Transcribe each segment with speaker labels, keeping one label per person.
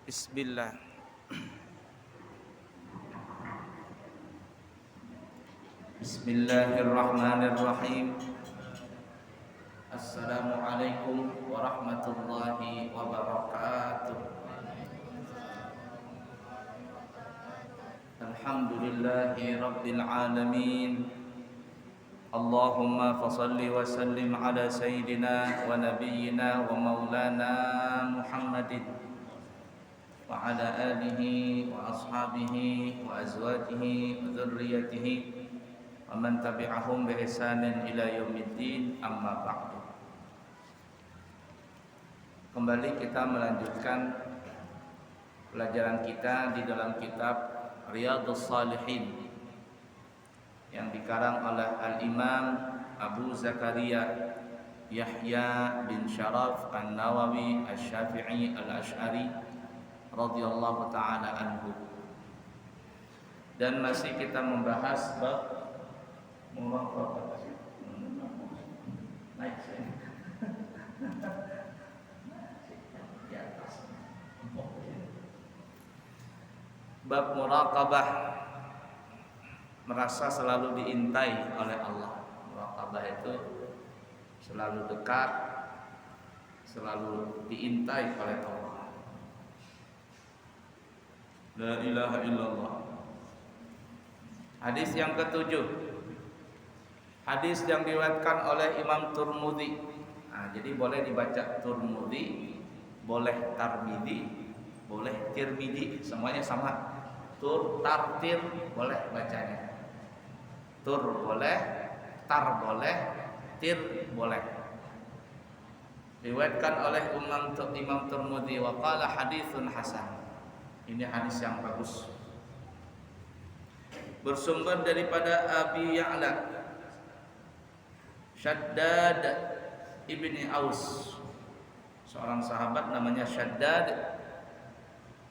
Speaker 1: Bismillah. Bismillahirrahmanirrahim. Assalamualaikum warahmatullahi wabarakatuh. Alhamdulillahi rabbil alamin. Allahumma fasalli wa sallim ala sayyidina wa nabiyyina wa maulana Muhammadin wa ala alihi wa ashabihi wa azwajihi wa dzurriyyatihi wa man tabi'ahum bi ihsanin ila yaumiddin, amma ba'du. Kembali kita melanjutkan pelajaran kita di dalam kitab Riyadhus Shalihin yang dikarang oleh Al-Imam Abu Zakaria Yahya bin Sharaf An-Nawawi Asy-Syafi'i Al-Asy'ari radhiyallahu taala anhu. Dan masih kita membahas bab muraqabah. Naik sini. Di atas. Bab muraqabah, merasa selalu diintai oleh Allah. Muraqabah itu selalu dekat, selalu diintai oleh Allah. La ilaha illallah. Hadis yang ketujuh, hadis yang diriwayatkan oleh Imam Tirmidzi. Nah, jadi boleh dibaca Tirmidzi, boleh Tarmidzi, boleh Tirmidzi, semuanya sama. Tartir boleh bacanya. Tur boleh, tar boleh, tir boleh. Diriwayatkan oleh Imam Tirmidzi wa qala haditsun hasan. Ini hadis yang bagus. Bersumber daripada Abi Ya'la Shaddad ibni Aus, seorang sahabat namanya Shaddad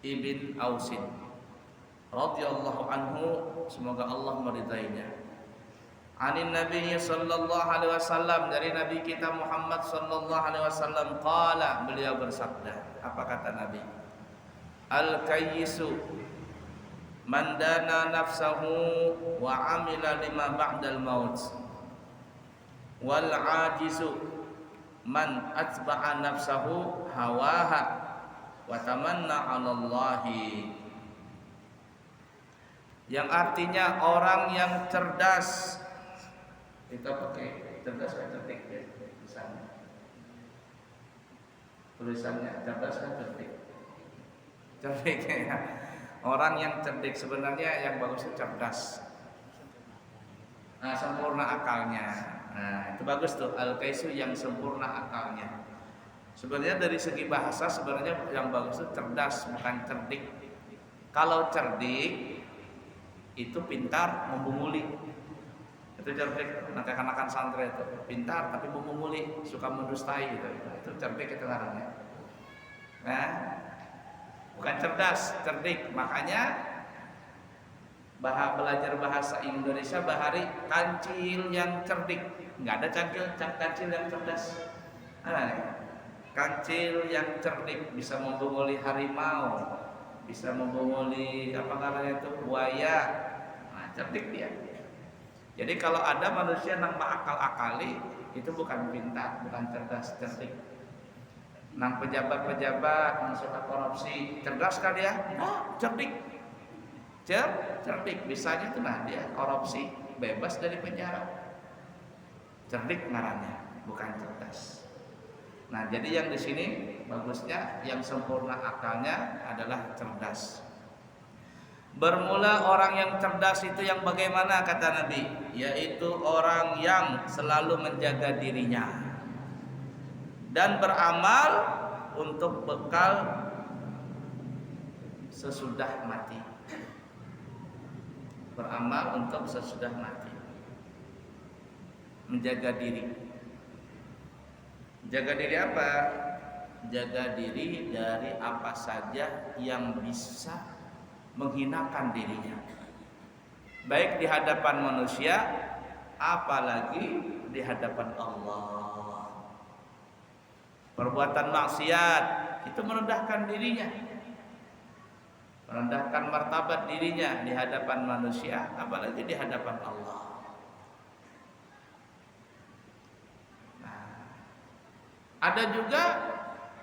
Speaker 1: ibn Ausin radhiyallahu anhu, semoga Allah meridainya. Anin Nabi sallallahu alaihi wasallam, dari Nabi kita Muhammad sallallahu alaihi wasallam, qala, beliau bersabda. Apa kata Nabi? Al-kayyisu man dana nafsahu wa amila lima ba'dal maut, wal ajizu man atba'a nafsahu hawaha wa tamanna 'ala Allahi. Yang artinya orang yang cerdas. Kita pakai cerdas kan cerdik ya tulisannya cerdas kan cerdik. Cerdik ya. Orang yang cerdik sebenarnya yang bagus itu cerdas. Nah, sempurna akalnya. Nah, itu bagus tuh, al-kaisu yang sempurna akalnya. Sebenarnya dari segi bahasa sebenarnya yang bagus itu cerdas, bukan cerdik. Kalau cerdik itu pintar membumuli. Itu cerdik. Nanti akan santri itu pintar tapi membumuli, suka mendustai gitu. Itu cerdik itu namanya. Nah, bukan cerdas, cerdik. Makanya belajar bahasa Indonesia bahari kancil yang cerdik. Enggak ada kancil yang cerdas. Kancil yang cerdik bisa membunguli harimau, bisa membunguli apa namanya itu buaya. Nah, cerdik dia. Jadi kalau ada manusia nang akal-akali, itu bukan pintar, bukan cerdas, cerdik. Nang pejabat-pejabat nang suka korupsi, cerdas kan dia? Nah, cerdik. Cerdik, bisanya itu nah dia korupsi bebas dari penjara. Cerdik ngarannya, bukan cerdas. Nah, jadi yang di sini bagusnya yang sempurna akalnya adalah cerdas. Bermula orang yang cerdas itu yang bagaimana kata Nabi? Yaitu orang yang selalu menjaga dirinya dan beramal untuk bekal sesudah mati. Beramal untuk sesudah mati. Menjaga diri. Jaga diri apa? Jaga diri dari apa saja yang bisa menghinakan dirinya, baik di hadapan manusia apalagi di hadapan Allah. Perbuatan maksiat itu merendahkan dirinya. merendahkan martabat dirinya di hadapan manusia, apalagi di hadapan Allah. Nah, ada juga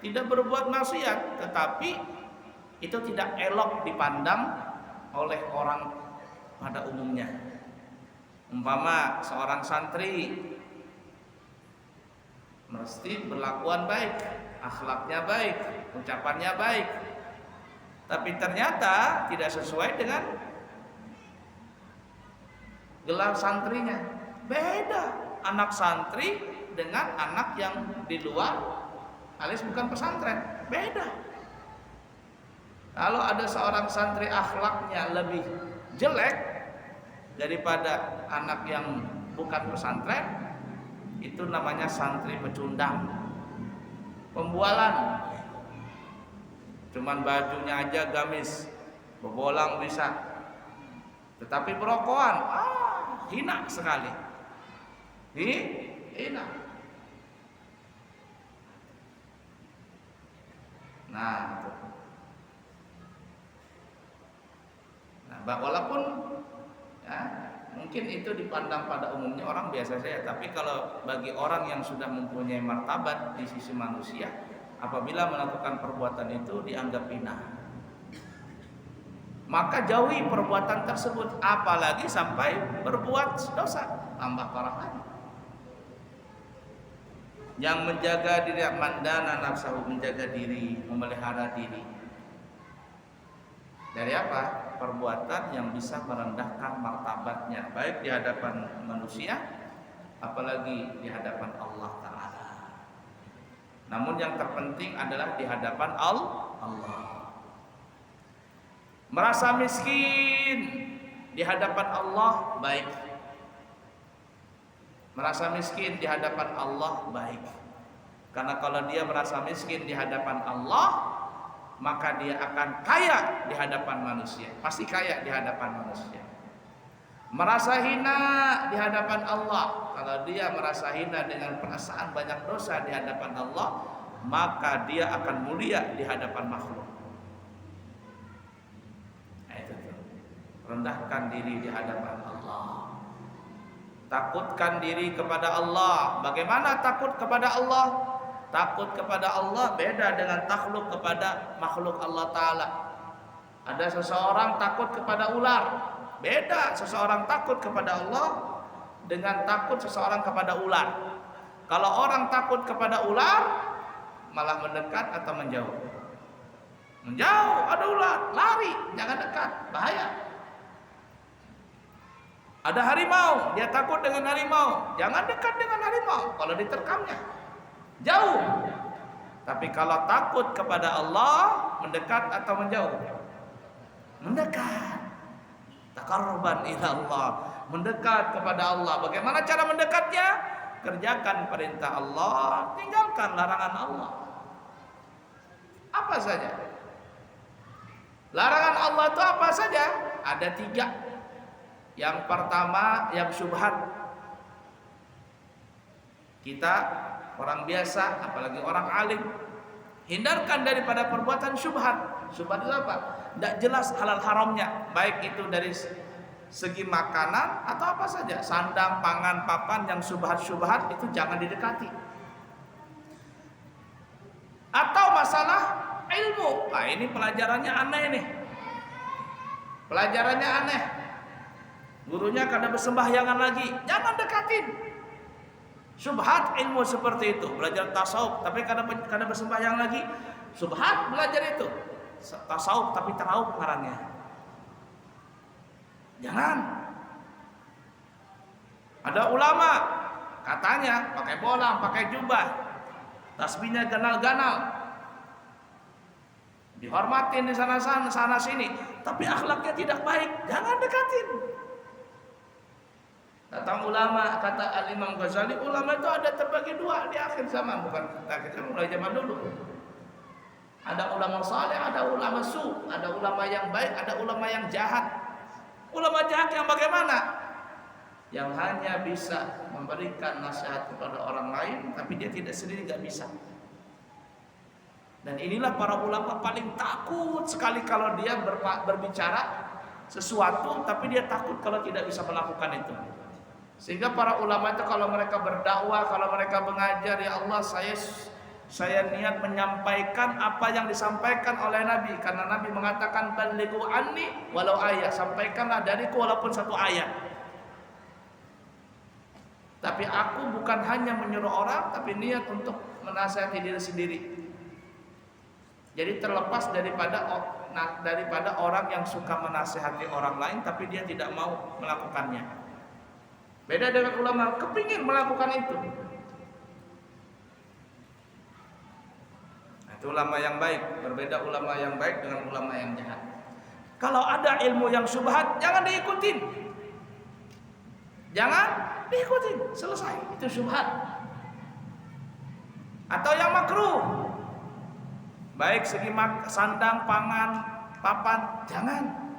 Speaker 1: tidak berbuat maksiat, tetapi itu tidak elok dipandang oleh orang pada umumnya. Umpama seorang santri mesti berlakuan baik, akhlaknya baik, ucapannya baik, tapi ternyata tidak sesuai dengan gelar santrinya. Beda anak santri dengan anak yang di luar alias bukan pesantren, beda. Kalau ada seorang santri akhlaknya lebih jelek daripada anak yang bukan pesantren, itu namanya santri pecundang, pembualan. Cuman bajunya aja gamis, bebolang bisa, tetapi berokokan, hina sekali. Hina. Nah, itu. Nah, walaupun ya, mungkin itu dipandang pada umumnya orang biasa saja, tapi kalau bagi orang yang sudah mempunyai martabat di sisi manusia, apabila melakukan perbuatan itu dianggap hina, maka jauhi perbuatan tersebut, apalagi sampai berbuat dosa, tambah parah lagi. Yang menjaga diri, mandana nafsahu, menjaga diri, memelihara diri dari apa? Perbuatan yang bisa merendahkan martabatnya, baik di hadapan manusia, apalagi di hadapan Allah Ta'ala. Namun yang terpenting adalah di hadapan Allah. Merasa miskin di hadapan Allah baik. Merasa miskin di hadapan Allah baik. Karena kalau dia merasa miskin di hadapan Allah, maka dia akan kaya di hadapan manusia. Pasti kaya di hadapan manusia. Merasa hina di hadapan Allah, kalau dia merasa hina dengan perasaan banyak dosa di hadapan Allah, maka dia akan mulia di hadapan makhluk. Nah, itu tuh. Rendahkan diri di hadapan Allah. Takutkan diri kepada Allah. Bagaimana takut kepada Allah? Takut kepada Allah beda dengan takluk kepada makhluk Allah Ta'ala. Ada seseorang takut kepada ular, beda seseorang takut kepada Allah dengan takut seseorang kepada ular. Kalau orang takut kepada ular, malah mendekat atau menjauh? Menjauh, ada ular, lari, jangan dekat, bahaya. Ada harimau, dia takut dengan harimau, jangan dekat dengan harimau, kalau diterkamnya jauh. Tapi kalau takut kepada Allah, mendekat atau menjauh? Mendekat. Taqarruban ila Allah, mendekat kepada Allah. Bagaimana cara mendekatnya? Kerjakan perintah Allah, tinggalkan larangan Allah. Apa saja? Larangan Allah itu apa saja? Ada 3. Yang pertama, yang syubhat. Kita orang biasa, apalagi orang alim, hindarkan daripada perbuatan syubhat. Syubhat itu apa? Tidak jelas halal haramnya, baik itu dari segi makanan atau apa saja, sandang, pangan, papan yang syubhat-syubhat itu jangan didekati. Atau masalah ilmu, nah ini pelajarannya aneh nih, pelajarannya aneh, gurunya kada bersembahyangan lagi, jangan dekatin. Subhat ilmu seperti itu, belajar tasawuf tapi kada bersembahyang lagi, subhat belajar itu. Tasawuf tapi teraub ngarannya, jangan. Ada ulama katanya pakai bolang, pakai jubah, tasbihnya ganal-ganal, dihormatin di sana sini, tapi akhlaknya tidak baik, jangan dekatin. Datang ulama, kata Al-Imam Ghazali, ulama itu ada terbagi 2 di akhir zaman, bukan akhir zaman, mulai zaman dulu. Ada ulama saleh, ada ulama su, ada ulama yang baik, ada ulama yang jahat. Ulama jahat yang bagaimana? Yang hanya bisa memberikan nasihat kepada orang lain, tapi dia tidak sendiri, nggak bisa. Dan inilah para ulama paling takut sekali kalau dia berbicara sesuatu, tapi dia takut kalau tidak bisa melakukan itu. Sehingga para ulama itu kalau mereka berdakwah, kalau mereka mengajar, ya Allah, saya niat menyampaikan apa yang disampaikan oleh Nabi, karena Nabi mengatakan balighu anni walau ayat, sampaikanlah dariku walaupun satu ayat. Tapi aku bukan hanya menyuruh orang, tapi niat untuk menasihati diri sendiri. Jadi terlepas daripada orang yang suka menasihati orang lain tapi dia tidak mau melakukannya. Beda dengan ulama kepingin melakukan itu. Nah, itu ulama yang baik. Berbeda ulama yang baik dengan ulama yang jahat. Kalau ada ilmu yang syubhat, jangan diikutin. Jangan diikutin. Selesai. Itu syubhat. Atau yang makruh, baik segi sandang, pangan, papan, jangan.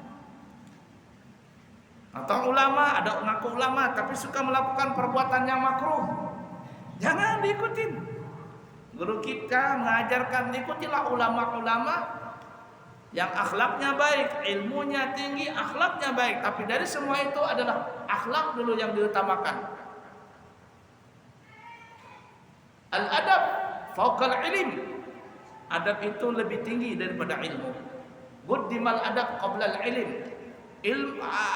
Speaker 1: Atau ulama, ada ngaku ulama tapi suka melakukan perbuatan yang makruh, jangan diikutin. Guru kita mengajarkan, ikutilah ulama-ulama yang akhlaknya baik, ilmunya tinggi, akhlaknya baik. Tapi dari semua itu adalah akhlak dulu yang diutamakan. Al-adab fauqal ilm. Adab itu lebih tinggi daripada ilmu. Quddimal adab qabla al-ilm.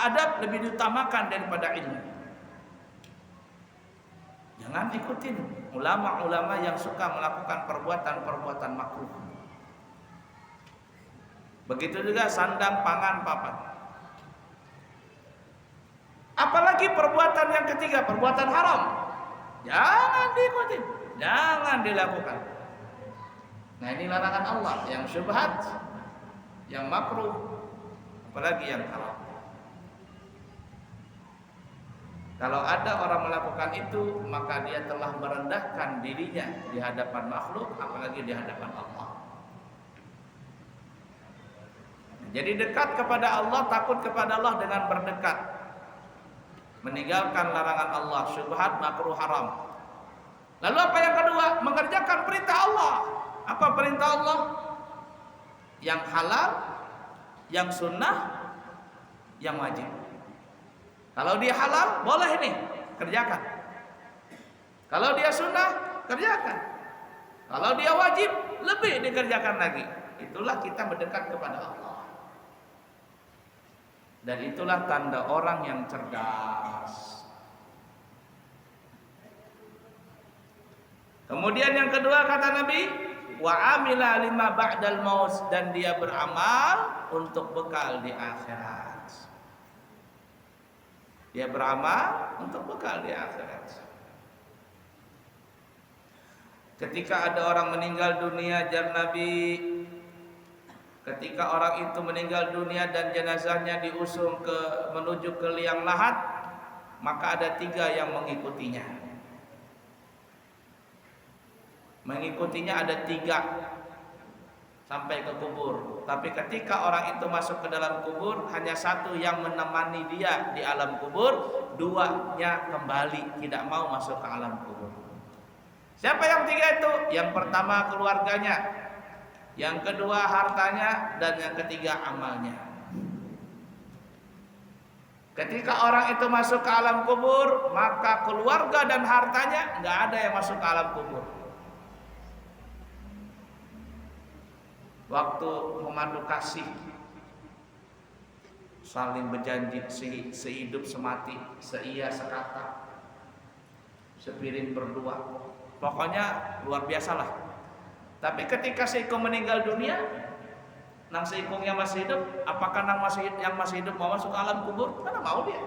Speaker 1: Adab lebih diutamakan daripada ilmu. Jangan ikutin ulama-ulama yang suka melakukan perbuatan-perbuatan makruh. Begitu juga sandang, pangan, papan. Apalagi perbuatan yang ketiga, perbuatan haram. Jangan diikutin, jangan dilakukan. Nah, ini larangan Allah yang syubhat, yang makruh, apalagi yang haram. Kalau ada orang melakukan itu, maka dia telah merendahkan dirinya di hadapan makhluk, apalagi di hadapan Allah. Jadi dekat kepada Allah, takut kepada Allah dengan berdekat, meninggalkan larangan Allah, syubhat, makruh, haram. Lalu apa yang kedua? Mengerjakan perintah Allah. Apa perintah Allah? Yang halal, yang sunnah, yang wajib. Kalau dia halal, boleh nih, kerjakan. Kalau dia sunnah, kerjakan. Kalau dia wajib, lebih dikerjakan lagi. Itulah kita mendekat kepada Allah. Dan itulah tanda orang yang cerdas. Kemudian yang kedua kata Nabi, wa amila lima ba'dal maut, dan dia beramal untuk bekal di akhirat. Dia beramal untuk bekal di akhirat. Ketika ada orang meninggal dunia, jar Nabi, ketika orang itu meninggal dunia dan jenazahnya diusung menuju ke liang lahat, maka ada 3 yang mengikutinya. Mengikutinya ada 3 sampai ke kubur. Tapi ketika orang itu masuk ke dalam kubur, hanya 1 yang menemani dia di alam kubur, 2-nya kembali, tidak mau masuk ke alam kubur. Siapa yang 3 itu? Yang pertama keluarganya, yang kedua hartanya, dan yang ketiga amalnya. Ketika orang itu masuk ke alam kubur, maka keluarga dan hartanya nggak ada yang masuk ke alam kubur. Waktu memadu kasih, saling berjanji sehidup semati, seia sekata, sepiring berdua, pokoknya luar biasa lah. Tapi ketika si ikung meninggal dunia, nang si ikungnya masih hidup, apakah yang masih hidup mau masuk ke alam kubur? Mana mau dia.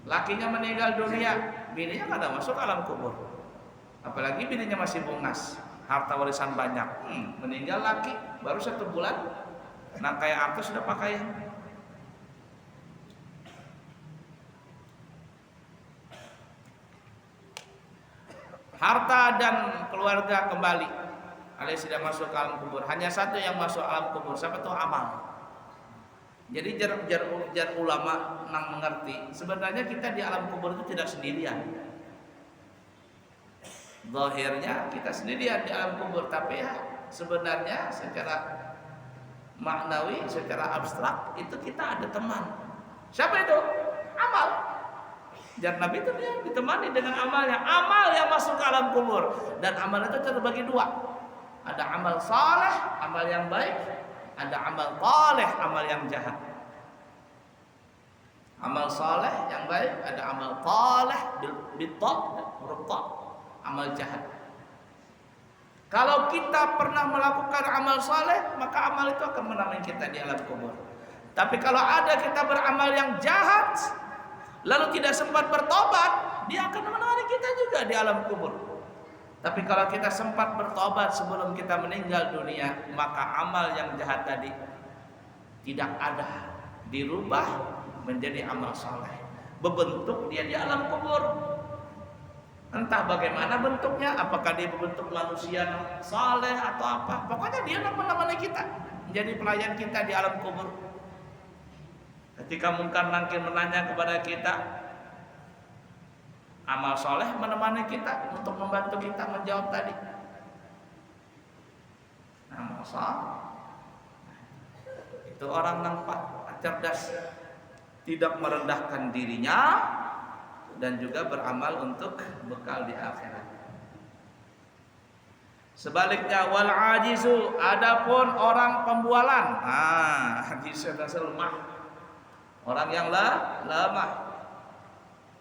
Speaker 1: Lakinya meninggal dunia, bininya nggak ada masuk ke alam kubur. Apalagi bininya masih bungas, harta warisan banyak. Meninggal laki baru 1 bulan, nah kayak artis sudah pakaian. Harta dan keluarga kembali, alias tidak masuk ke alam kubur. Hanya 1 yang masuk alam kubur, siapa tuh? Amal. Jadi jar ulama nang mengerti, sebenarnya kita di alam kubur itu tidak sendirian. Zahirnya kita sendirian di alam kubur, tapi ya sebenarnya secara maknawi, secara abstrak itu kita ada teman. Siapa itu? Amal. Jar Nabi itu dia ditemani dengan amalnya, amal yang masuk ke alam kubur. Dan amal itu terbagi dua. Ada amal saleh, amal yang baik, ada amal taleh, amal yang jahat. Amal saleh yang baik, ada amal taleh huruf ta, amal jahat. Kalau kita pernah melakukan amal saleh, maka amal itu akan menemani kita di alam kubur. Tapi kalau ada kita beramal yang jahat, lalu tidak sempat bertobat, dia akan menemani kita juga di alam kubur. Tapi kalau kita sempat bertobat sebelum kita meninggal dunia, maka amal yang jahat tadi tidak ada, dirubah menjadi amal saleh. Berbentuk dia di alam kubur. Entah bagaimana bentuknya, apakah dia berbentuk manusia saleh atau apa. Pokoknya dia menemani kita, menjadi pelayan kita di alam kubur. Ketika Munkar Nakir menanya kepada kita, amal soleh menemani kita untuk membantu kita menjawab tadi. Amal soleh itu orang nampak cerdas, tidak merendahkan dirinya, dan juga beramal untuk bekal di akhirat. Sebaliknya wal ajizu, adapun orang pembualan, ajiz itu lemah. Orang yang lemah,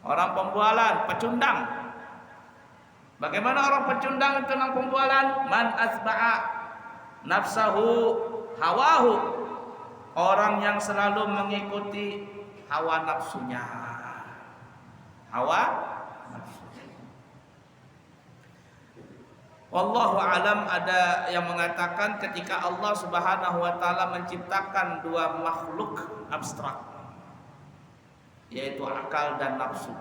Speaker 1: orang pembualan, pecundang. Bagaimana orang pecundang itu tentang pembualan? Man asba'a nafsahu hawahu, orang yang selalu mengikuti hawa nafsunya. Hawa nafsunya. Wallahu alam, ada yang mengatakan ketika Allah Subhanahu wa taala menciptakan dua makhluk abstrak, yaitu akal dan nafsu.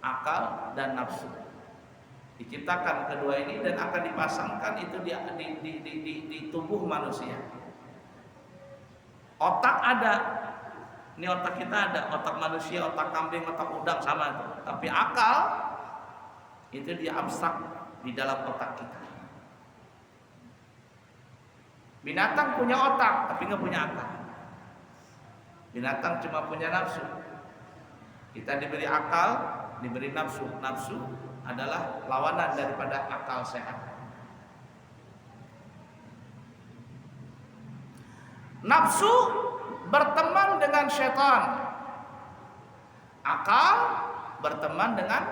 Speaker 1: Akal dan nafsu diciptakan kedua ini dan akan dipasangkan itu di tubuh manusia. Otak ada, ini otak kita ada, otak manusia, otak kambing, otak udang sama itu. Tapi akal itu dia abstrak di dalam otak kita. Binatang punya otak tapi nggak punya akal. Binatang cuma punya nafsu. Kita diberi akal, diberi nafsu. Nafsu adalah lawanan daripada akal sehat. Nafsu berteman dengan syaitan. Akal berteman dengan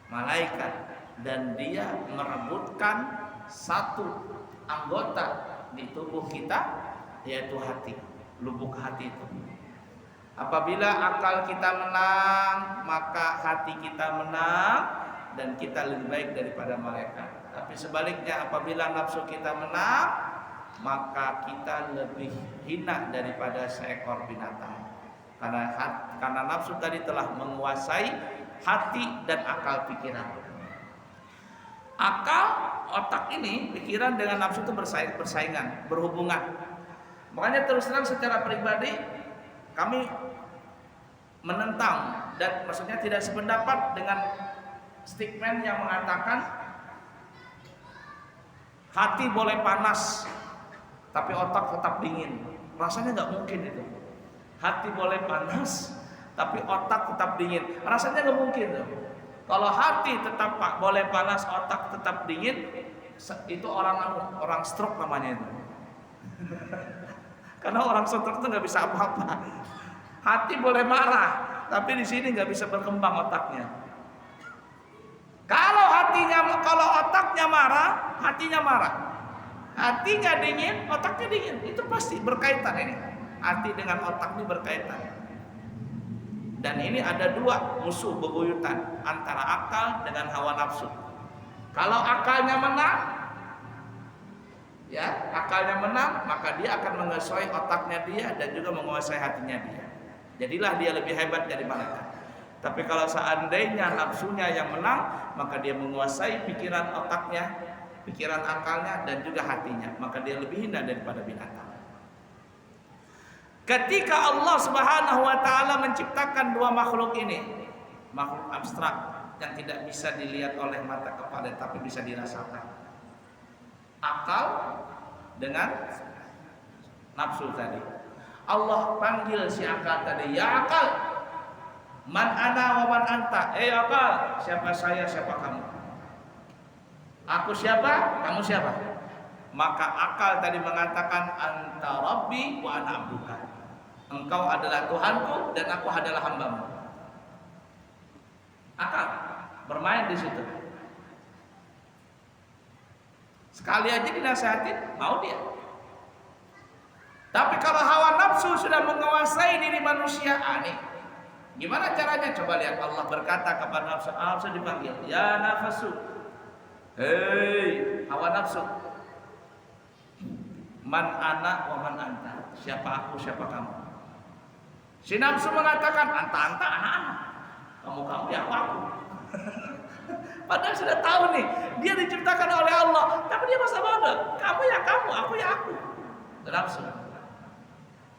Speaker 1: malaikat. Dan dia merebutkan satu anggota di tubuh kita, yaitu hati. Lubuk hati itu. Apabila akal kita menang, maka hati kita menang dan kita lebih baik daripada malaikat. Tapi sebaliknya, apabila nafsu kita menang, maka kita lebih hina daripada seekor binatang. Karena nafsu tadi telah menguasai hati dan akal pikiran. Akal, otak ini, pikiran dengan nafsu itu bersaingan, berhubungan. Makanya terus terang secara pribadi kami menentang dan maksudnya tidak sependapat dengan statement yang mengatakan hati boleh panas tapi otak tetap dingin. Rasanya nggak mungkin itu. Hati boleh panas tapi otak tetap dingin. Rasanya nggak mungkin tuh. Kalau hati tetap boleh panas, otak tetap dingin, itu orang stroke namanya itu. Karena orang stroke itu nggak bisa apa-apa. Hati boleh marah, tapi di sini nggak bisa berkembang otaknya. Kalau otaknya marah, hatinya marah. Hatinya dingin, otaknya dingin. Itu pasti berkaitan ini. Hati dengan otak ini berkaitan. Dan ini ada dua musuh bebuyutan antara akal dengan hawa nafsu. Kalau akalnya menang, akalnya menang, maka dia akan menguasai otaknya dia dan juga menguasai hatinya dia. Jadilah dia lebih hebat dari malaikat. Tapi kalau seandainya nafsunya yang menang, maka dia menguasai pikiran otaknya, pikiran akalnya dan juga hatinya, maka dia lebih hina daripada binatang. Ketika Allah Subhanahu wa taala menciptakan dua makhluk ini, makhluk abstrak yang tidak bisa dilihat oleh mata kepala tapi bisa dirasakan. akal dengan nafsu tadi. Allah panggil si akal tadi, ya akal, man ana wa man anta. Akal, siapa saya, siapa kamu? Aku siapa, kamu siapa? Maka akal tadi mengatakan, anta rabbi wa ana abduka. Engkau adalah Tuhanku dan aku adalah hambamu. Akal bermain di situ. Sekali aja dinasihatin, mau dia. Tapi kalau hawa nafsu sudah menguasai diri manusia, aneh. Gimana caranya? Coba lihat, Allah berkata kepada nafsu, nafsu dipanggil, ya nafsu. Hei, hawa nafsu. Man ana wa man anta. Siapa aku, siapa kamu? Si nafsu mengatakan, anta, anak-anak. Kamu, ya aku. Padahal sudah tahu nih, dia diciptakan oleh Allah. Tapi dia masa bodoh. Kamu ya kamu, aku ya aku. Nafsu.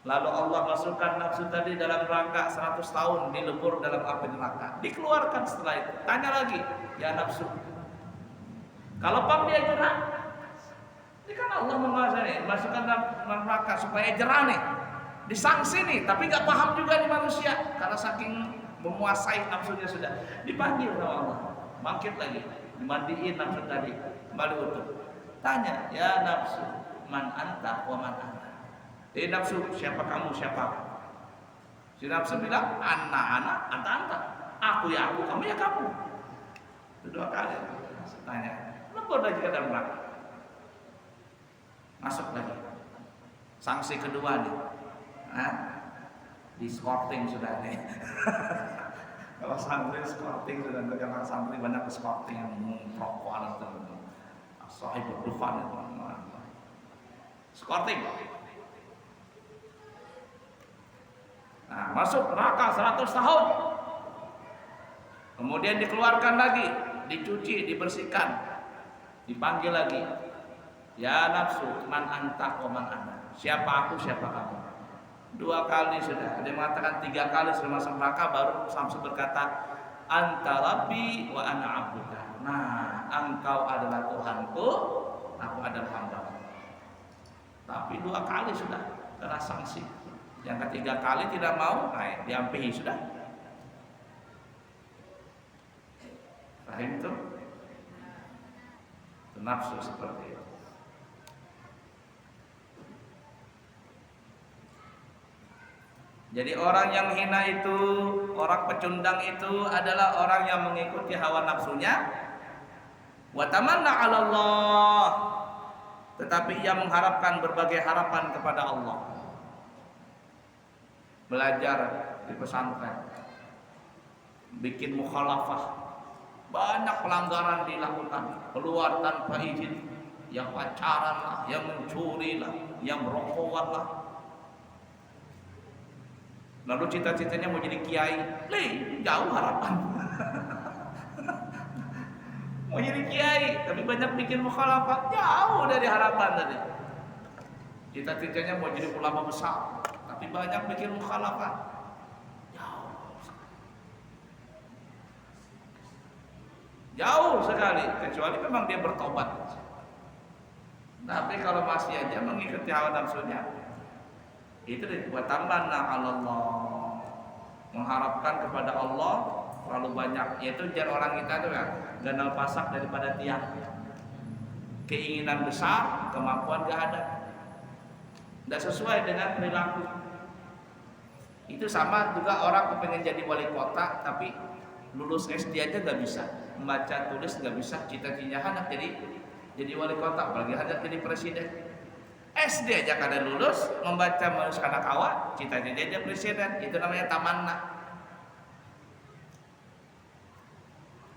Speaker 1: Lalu Allah masukkan nafsu tadi dalam rangka 100 tahun dilebur dalam api neraka. Dikeluarkan setelah itu. Tanya lagi, ya nafsu. Kalau pam dia jerah. Ini kan Allah menguasai, masukkan dalam neraka supaya jerah nih. Disangsi nih, tapi gak paham juga nih manusia. Karena saking menguasai nafsunya sudah. Dipanggil sama Allah. Bangkit lagi. Dimandiin nafsu tadi. Kembali utuh. Tanya, ya nafsu. Man anta wa man anta. Nafsu, siapa kamu, siapa aku? Si nafsu bilang, anta. Aku ya aku, kamu ya kamu. Kedua kali. Tanya, lembur lagi ke dalam neraka. Masuk lagi. Sanksi kedua nih. Di skorting sudah nih. Kalau santri skorting sudah, karena santri banyak skorting yang merokok atau sahibul dufan itu. Skorting. Nah, masuk neraka 100 tahun. Kemudian dikeluarkan lagi, dicuci, dibersihkan. Dipanggil lagi. Ya nafsu, man anta wa man ana. Siapa aku, siapa kamu? 2 kali sudah. Ada yang mengatakan 3 kali sudah masuk neraka, baru Samsu berkata, anta rabbi wa ana abduka. Nah, engkau adalah Tuhanku, aku adalah hambamu. Tapi 2 kali sudah kena sanksi. Yang ketiga kali tidak mau, diampihi sudah. Paham itu? Itu nafsu seperti itu. Jadi orang yang hina itu, orang pecundang itu adalah orang yang mengikuti hawa nafsunya. Wa tamanna 'ala Allah. Tetapi ia mengharapkan berbagai harapan kepada Allah. Belajar di pesantren, bikin mukhalafah, banyak pelanggaran dilakukan, keluar tanpa izin, yang pacaran lah, yang mencuri lah, yang merokokan lah. Lalu cita-citanya mau jadi kiai, jauh harapan. Mau jadi kiai, tapi banyak bikin mukhalafah, jauh dari harapan tadi. Cita-citanya mau jadi ulama besar, tapi banyak bikin mukhalafah. Jauh sekali, kecuali memang dia bertobat. Tapi kalau masih aja mengikuti hawa nafsunya, itu dibuat tamanna 'ala Allah. Mengharapkan kepada Allah terlalu banyak, yaitu jangan orang kita tuh ya, gandal pasak daripada tiang. Keinginan besar, kemampuan gak ada. Tidak sesuai dengan perilaku. Itu sama juga orang kepengen jadi wali kota, tapi lulus SD aja gak bisa, membaca tulis gak bisa. Cita-citanya hendak jadi wali kota, apalagi hendak jadi presiden. SD aja kada lulus, membaca menulis kana kawa, cita-citanya jadi presiden. Itu namanya tamanna.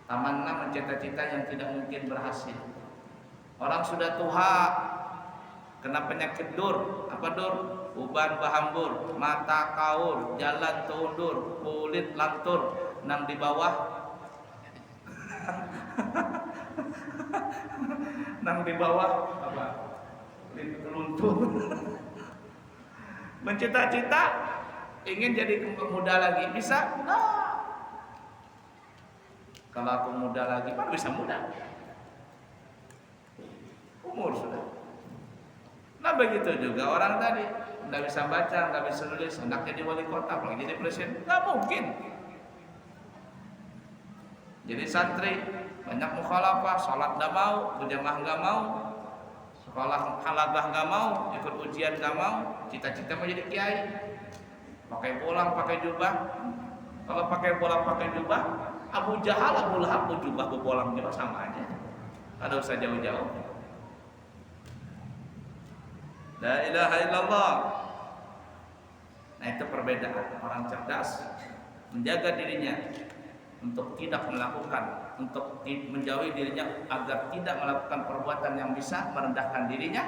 Speaker 1: Tamanna mencita-cita yang tidak mungkin berhasil. Orang sudah tua, kena penyakit dur, apa dur? Uban bahambur, mata kaur, jalan tundur, kulit lantur, nang di bawah, nang di bawah apa? Luntur. Mencita-cita ingin jadi muda lagi, bisa? Nah. Kalau aku muda lagi, mana bisa muda? umur sudah. Nah begitu juga orang tadi nggak bisa baca, nggak bisa nulis, hendak jadi wali kota, apalagi jadi presiden, nggak mungkin. Jadi santri banyak mukhalafah, sholat nggak mau, berjamaah nggak mau, sekolah halabah nggak mau, ikut ujian nggak mau, cita-cita mau jadi kiai, pakai bolang, pakai jubah. Kalau pakai bolang, pakai jubah, Abu Jahal, Abu Lahab, jubah, bolang juga sama aja. Ada usah jauh-jauh. La ilaha illallah. Nah itu perbedaan. Orang cerdas menjaga dirinya untuk tidak melakukan, untuk menjauhi dirinya agar tidak melakukan perbuatan yang bisa merendahkan dirinya,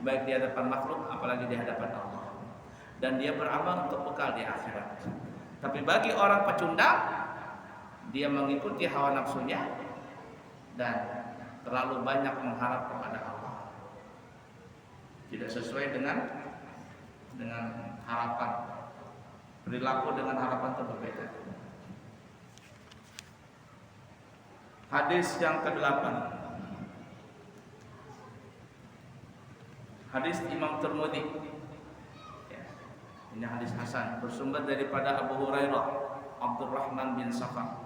Speaker 1: baik di hadapan makhluk apalagi di hadapan Allah. Dan dia beramal untuk bekal di akhirat. Tapi bagi orang pecundang, dia mengikuti hawa nafsunya dan terlalu banyak mengharap kepada Allah, tidak sesuai dengan harapan, perilaku dengan harapan itu berbeda. Hadis yang ke-8, hadis Imam Tirmidzi. Ini hadis hasan, bersumber daripada Abu Hurairah Abdurrahman bin Sakhar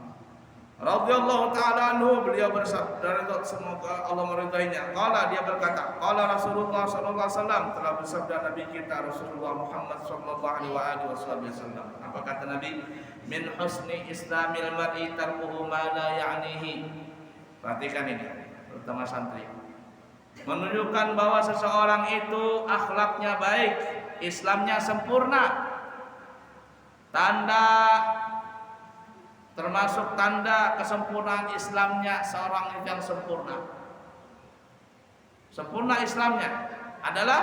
Speaker 1: radhiyallahu ta'ala anhu. Beliau bersabda, semoga Allah meridainya. Qala, dia berkata, qala Rasulullah sallallahu alaihi wasallam, telah bersabda Nabi kita Rasulullah Muhammad sallallahu alaihi wasallam. Apa kata Nabi? Min husni islamil mar'i tarkuhu ma la ya'nihi. Perhatikan ini, terutama santri. Menunjukkan bahwa seseorang itu akhlaknya baik, Islamnya sempurna. Termasuk tanda kesempurnaan Islamnya seorang yang sempurna. Sempurna Islamnya adalah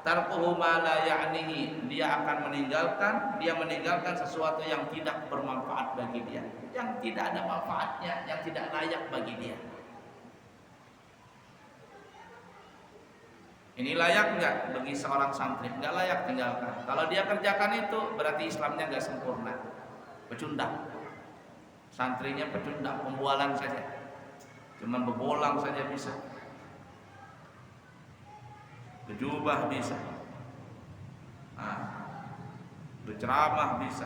Speaker 1: tarkuhu ma la ya'nihi. Dia akan meninggalkan sesuatu yang tidak bermanfaat bagi dia, yang tidak ada manfaatnya, yang tidak layak bagi dia. Ini layak nggak bagi seorang santri? Nggak layak, tinggalkan. Kalau dia kerjakan itu berarti Islamnya nggak sempurna. Pecundang. Santrinya pecundang, pembualan saja, cuman bebolang saja bisa, berjubah bisa, berceramah bisa,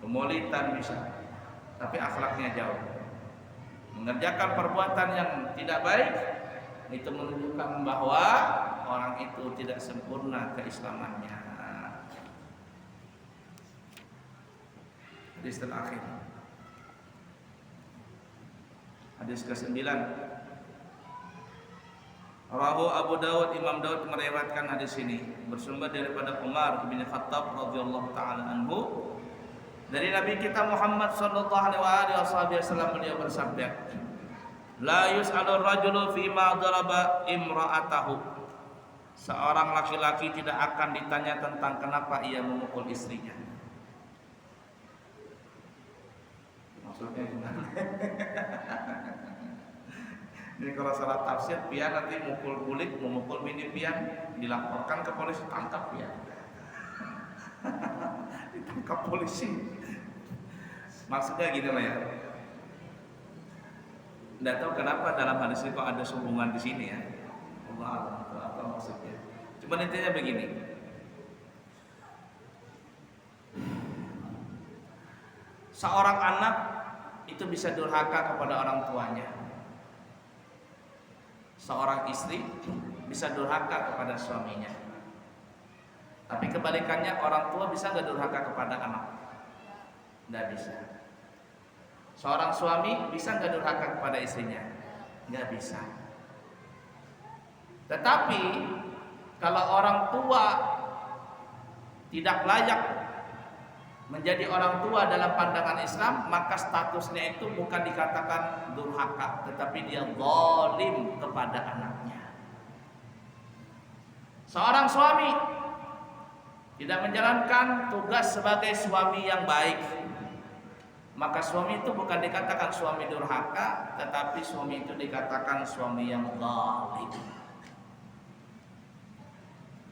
Speaker 1: pemolitan bisa, tapi akhlaknya jauh. Mengerjakan perbuatan yang tidak baik itu menunjukkan bahwa orang itu tidak sempurna keislamannya. Hadis terakhir, hadis ke-9. Rawahu Abu Dawud, Imam Dawud meriwayatkan hadis ini bersumber daripada Umar bin Khattab radhiyallahu taala anhu dari Nabi kita Muhammad sallallahu alaihi wasallam. Beliau bersabda, la yus'alur rajulu fima daraba imra'atahu. Seorang laki-laki tidak akan ditanya tentang kenapa ia memukul istrinya. Maksudnya gimana? Ini kalau salah tafsir, pian nanti mukul kulit, memukul bini pian, dilaporkan ke polisi, tangkap pian. Ditangkap polisi. Maksudnya gini lah ya. Nggak tahu kenapa dalam hadis ini kok ada hubungan di sini ya. Allah apa maksudnya? Cuma intinya begini. Seorang anak itu bisa durhaka kepada orang tuanya. Seorang istri bisa durhaka kepada suaminya. Tapi kebalikannya, orang tua bisa nggak durhaka kepada anak? Nggak bisa. Seorang suami bisa nggak durhaka kepada istrinya? Nggak bisa. Tetapi kalau orang tua tidak layak menjadi orang tua dalam pandangan Islam, maka statusnya itu bukan dikatakan durhaka, tetapi dia zalim kepada anaknya. Seorang suami tidak menjalankan tugas sebagai suami yang baik, maka suami itu bukan dikatakan suami durhaka, tetapi suami itu dikatakan suami yang zalim.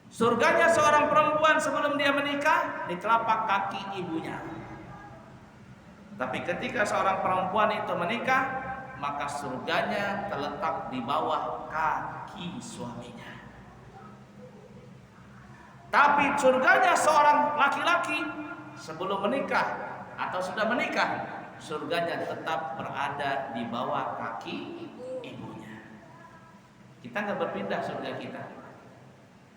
Speaker 1: Surganya seorang perempuan sebelum dia menikah di telapak kaki ibunya. Tapi ketika seorang perempuan itu menikah, maka surganya terletak di bawah kaki suaminya. Tapi surganya seorang laki-laki sebelum menikah atau sudah menikah, surganya tetap berada di bawah kaki ibunya. Kita nggak berpindah surga kita,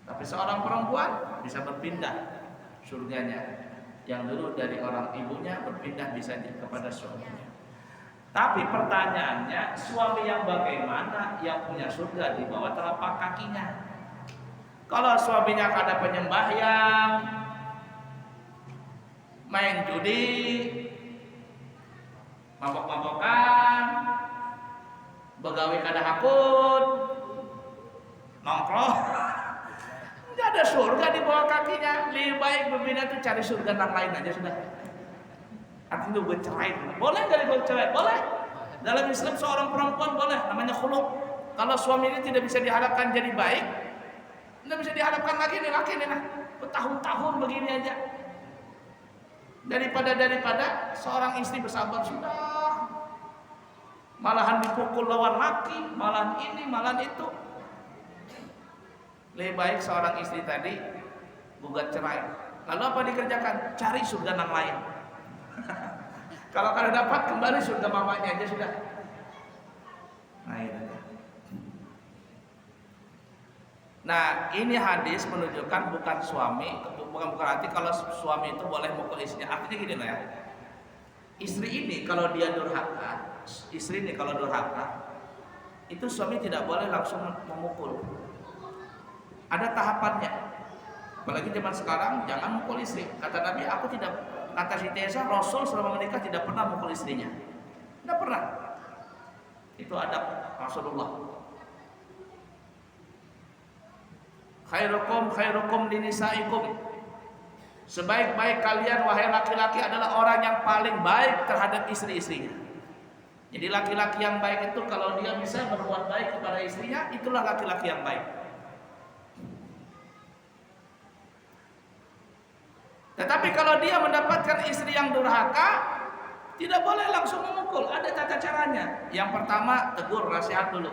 Speaker 1: tapi seorang perempuan bisa berpindah surganya. Yang dulu dari orang ibunya berpindah bisa kepada suaminya. Tapi pertanyaannya, suami yang bagaimana yang punya surga di bawah telapak kakinya? Kalau suaminya ada penyembahyang, main judi, mabok-mabokan, begawe kada hakun, nongkrong, nggak ada surga di bawah kakinya. Lebih baik berbina itu cari surga yang lain aja sudah. Artinya bercerai, boleh nggak bercerai? Boleh. Dalam Islam seorang perempuan boleh, namanya khuluk. Kalau suami ini tidak bisa diharapkan jadi baik, tidak bisa diharapkan lagi nih laki nih, bertahun-tahun begini aja. Daripada seorang istri bersabar sudah, malahan dipukul lawan laki, malahan ini, malahan itu. Lebih baik seorang istri tadi gugat cerai. Lalu apa dikerjakan? Cari surga yang lain. Kalau kada dapat, kembali surga mamanya aja sudah. Nah, ini hadis menunjukkan bukan berarti kalau suami itu boleh mukul istrinya. Artinya gini loh ya. Istri ini kalau durhaka, itu suami tidak boleh langsung memukul. Ada tahapannya. Apalagi zaman sekarang, jangan mukul istri. Kata Nabi, kata Siti Aisyah, Rasul selama menikah tidak pernah mukul istrinya. Tidak pernah. Itu adab Rasulullah. Khairukum linisaikum. Sebaik-baik kalian wahai laki-laki adalah orang yang paling baik terhadap istri-istrinya. Jadi laki-laki yang baik itu kalau dia bisa berbuat baik kepada istrinya, itulah laki-laki yang baik. Tetapi kalau dia mendapatkan istri yang durhaka, tidak boleh langsung memukul. Ada tata caranya. Yang pertama, tegur, nasihat dulu.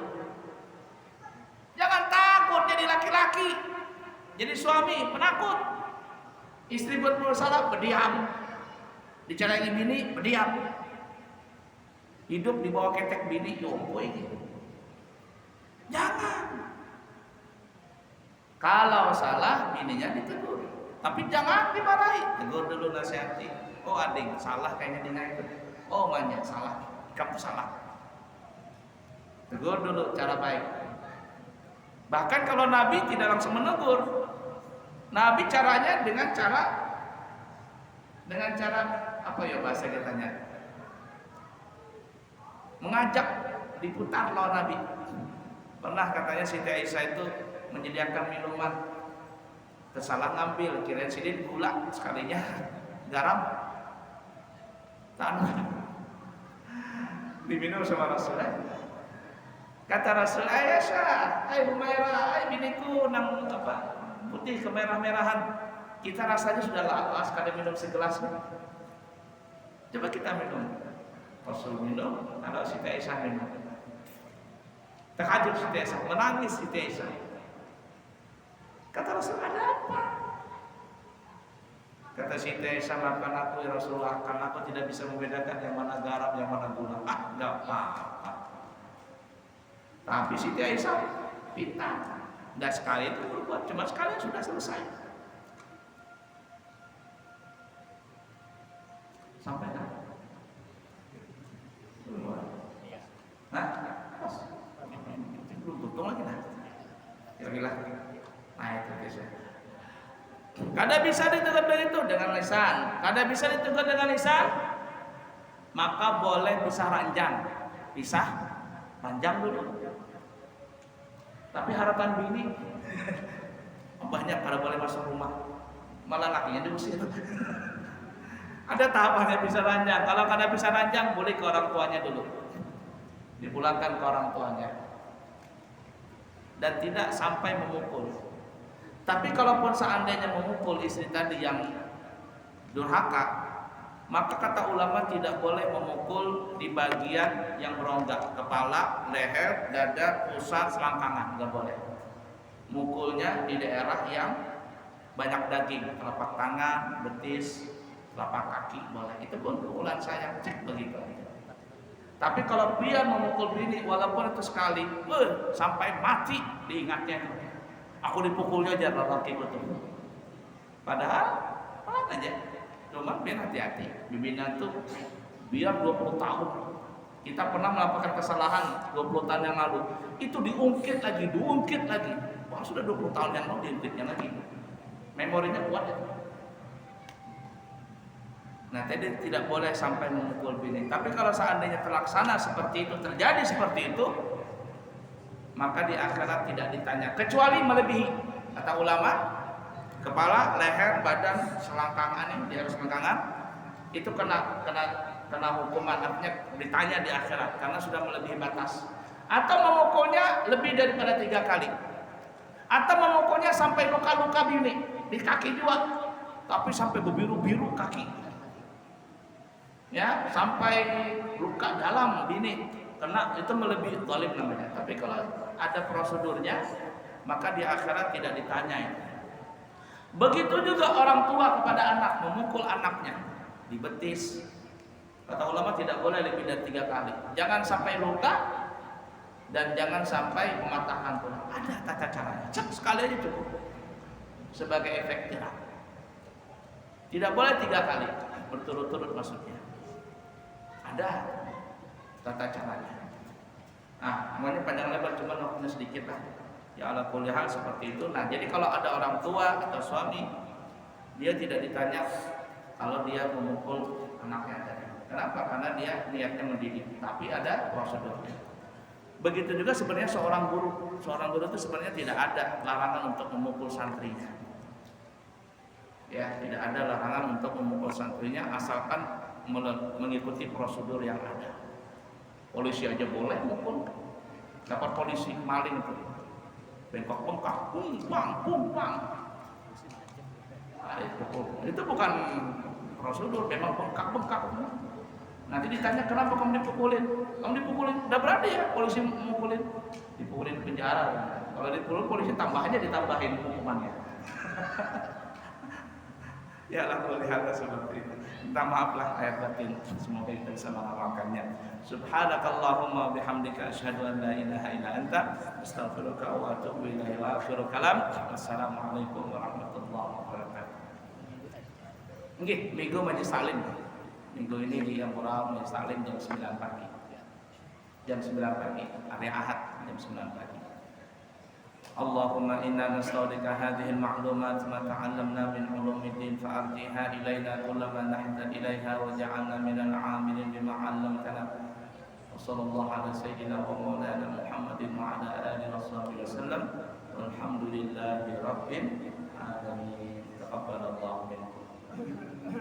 Speaker 1: Jangan takut jadi laki-laki, jadi suami penakut. Istri berbuat salah, berdiam. Dicarain bini, berdiam. Hidup di bawah ketek bini, jompo ini. Jangan. Kalau salah, bininya ditegur. Tapi jangan dimarahi. Tegur dulu, nasihati. Oh adik, salah kayaknya dina itu. Oh banyak salah, kamu salah. Tegur dulu cara baik. Bahkan kalau Nabi tidak langsung menegur, Nabi caranya dengan cara apa ya bahasa katanya? Mengajak, diputar lawan Nabi. Pernah katanya Siti Aisyah itu menyediakan minuman, tersalah ngambil, kirain sidin gula, sekalinya garam, tanah, diminum sama Rasulullah. Kata Rasul, Aisyah, hai Humairah, hai biniku, nang apa putih kemerah-merahan. Kita rasanya sudah lawas, kada minum segelas nih. Coba kita minum. Rasul minum, ada Siti Aisyah minum. Terkajut Siti Aisyah, menangis Siti Aisyah. Kata Rasul, ada apa? Kata Siti Aisyah, maafkan aku ya Rasulullah, karena aku tidak bisa membedakan yang mana garam, yang mana gula. Enggak apa-apa. Tapi Siti Aisyah pintar. Enggak sekali itu berbuat, cuma sekali sudah selesai. Sampai kan? Nah, belum tutup lagi nah. Kira-kira. Nah itu bisa. Kada bisa ditegur dengan lisan, kada bisa ditegur dengan lisan, maka boleh pisah ranjang dulu. Tapi harapan bini banyak kada boleh masuk rumah, malah lakinya diusir. Ada tahapannya bisa ranjang. Kalau kada bisa ranjang, boleh ke orang tuanya dulu, dipulangkan ke orang tuanya, dan tidak sampai memukul. Tapi kalaupun seandainya memukul istri tadi yang durhaka, Maka kata ulama tidak boleh memukul di bagian yang berongga, kepala, leher, dada, pusat, selangkangan, nggak boleh. Mukulnya di daerah yang banyak daging, telapak tangan, betis, telapak kaki boleh. Itu pun pukulan sayang, cek begitu. Tapi kalau dia memukul bini, walaupun itu sekali, sampai mati diingatnya. Aku dipukulnya aja laki betul. Padahal pelan aja. Cuma biar hati-hati. Bimbingan tuh biar 20 tahun. Kita pernah melakukan kesalahan 20 tahun yang lalu. Itu diungkit lagi. Wah, sudah 20 tahun yang lalu diungkitnya lagi. Memorinya kuat ya. Nah, tadi tidak boleh sampai memukul bini. Tapi kalau seandainya terlaksana seperti itu, terjadi seperti itu, maka di akhirat tidak ditanya. Kecuali melebihi. Kata ulama, kepala, leher, badan, selangkangan ini, di atas selangkangan itu kena hukuman, artinya ditanya di akhirat karena sudah melebihi batas. Atau memukulnya lebih daripada 3 kali. Atau memukulnya sampai luka-luka bini di kaki juga, tapi sampai berbiru-biru kaki. Ya, sampai luka dalam bini, karena itu melebihi zalim namanya. Tapi kalau ada prosedurnya, maka di akhirat tidak ditanya. Begitu juga orang tua kepada anak, memukul anaknya di betis. Kata ulama tidak boleh lebih dari 3 kali. Jangan sampai luka dan jangan sampai mematahkan tulang. Ada tata caranya. Cek sekali aja cukup. Sebagai efek jerah. Tidak boleh 3 kali berturut-turut maksudnya. Ada tata caranya. Nah, semuanya panjang lebar, cuma waktunya sedikit lah. Ya ala kulli hal seperti itu. Nah, jadi kalau ada orang tua atau suami, dia tidak ditanya kalau dia memukul anaknya tadi. Kenapa? Karena dia niatnya mendidik, tapi ada prosedurnya. Begitu juga sebenarnya seorang guru. Seorang guru itu sebenarnya tidak ada larangan untuk memukul santrinya. Ya, tidak ada larangan untuk memukul santrinya asalkan mengikuti prosedur yang ada. Polisi aja boleh mukul. Dapat polisi maling itu. Bengkok-bengkok, pung-pang. Itu bukan prosedur, memang bengkak-bengkak. Nanti ditanya kenapa kamu dipukulin? Kamu dipukulin, udah berani ya polisi memukulin? Dipukulin penjara. Kalau dipukul polisi ditambahin hukumannya. Ya lah, kalau lihat seperti itu. Minta maaf lah ayat batin. Semoga kita bisa mengamalkannya. Subhanakallahumma bihamdika asyhadu an la ilaha illa anta astaghfiruka wa atubu ilaika. Wa akhiru kalam. Wassalamualaikum warahmatullahi wabarakatuh. Nggih, minggu majelis salim. Minggu ini di Ampura majelis salim jam 9 pagi. Jam 9 pagi, hari Ahad jam 9 pagi. Allahumma inna nastaudika hadhihi al-ma'lumat ma ta'allamna min ulumiddin fa'arjiha ilayna kullama nahtaj ilayha wa ja'alna minal 'amilin bima 'allamtana. Wa sallallahu ala sayyidina wa maulana Muhammadin wa ala alihi washabbihi wasallam. Walhamdulillahi rabbil alamin. Taqabbalallahu minkum.